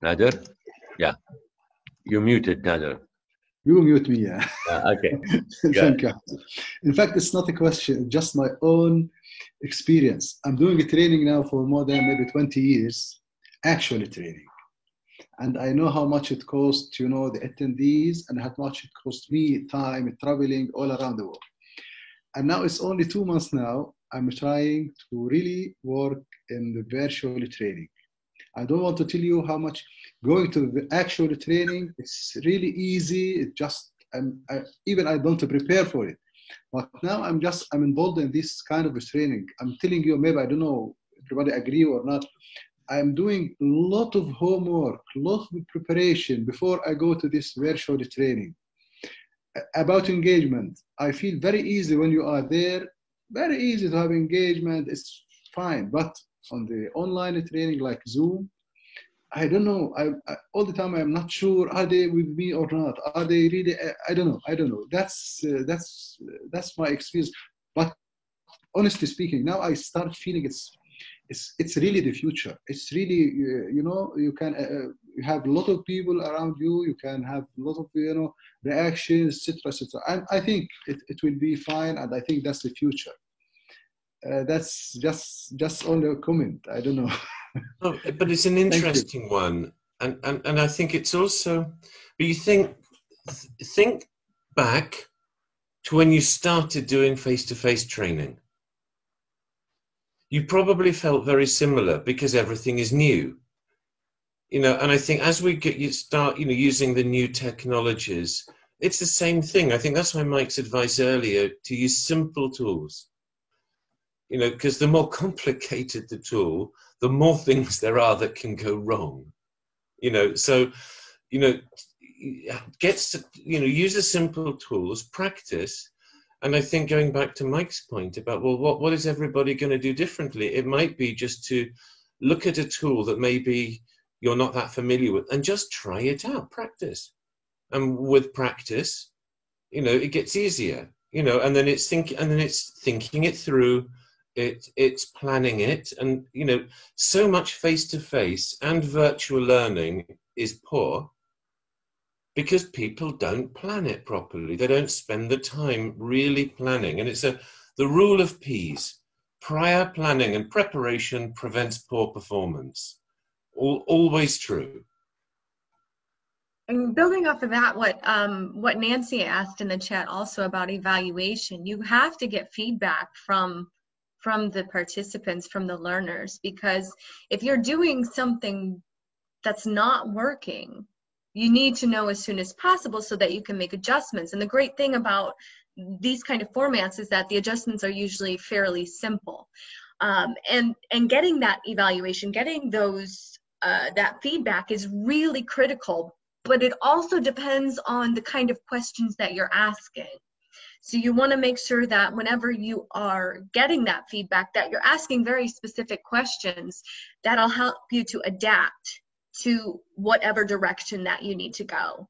Nader? Yeah. You're muted, Nader. You mute me, yeah. Okay. Thank you. In fact, it's not a question, just my own experience. I'm doing a training now for more than maybe 20 years, actually training. And I know how much it costs, you know, the attendees, and how much it costs me time, traveling all around the world. And now it's only 2 months now, I'm trying to really work in the virtual training. I don't want to tell you how much going to the actual training, it's really easy. It just, even I don't prepare for it. But now I'm involved in this kind of a training. I'm telling you, maybe, I don't know, everybody agree or not. I'm doing a lot of homework, a lot of preparation before I go to this virtual training. About engagement, I feel very easy when you are there, very easy to have engagement, it's fine. But on the online training like Zoom, I don't know. I all the time I'm not sure, are they with me or not? Are they really? I don't know. That's my experience. But honestly speaking, now I start feeling it's really the future. It's really you know, you can you have a lot of people around you. You can have a lot of, you know, reactions, etc., etc. And I think it will be fine. And I think that's the future. That's just only a comment. I don't know. Oh, but it's an interesting one, and I think it's also. But you think back to when you started doing face-to-face training. You probably felt very similar because everything is new, you know. And I think as we start, you know, using the new technologies, it's the same thing. I think that's why Mike's advice earlier to use simple tools. You know, because the more complicated the tool, the more things there are that can go wrong. You know, so, you know, use the simple tools, practice. And I think going back to Mike's point about, well, what is everybody going to do differently? It might be just to look at a tool that maybe you're not that familiar with and just try it out, practice. And with practice, you know, it gets easier, you know, and then it's thinking it through. It's planning it, and you know, so much face-to-face and virtual learning is poor because people don't plan it properly. They don't spend the time really planning, and it's the rule of P's: prior planning and preparation prevents poor performance. Always true. And building off of that, what Nancy asked in the chat also about evaluation, you have to get feedback from the participants, from the learners, because if you're doing something that's not working, you need to know as soon as possible so that you can make adjustments. And the great thing about these kind of formats is that the adjustments are usually fairly simple. And getting that evaluation, getting those that feedback is really critical, but it also depends on the kind of questions that you're asking. So you want to make sure that whenever you are getting that feedback, that you're asking very specific questions that'll help you to adapt to whatever direction that you need to go.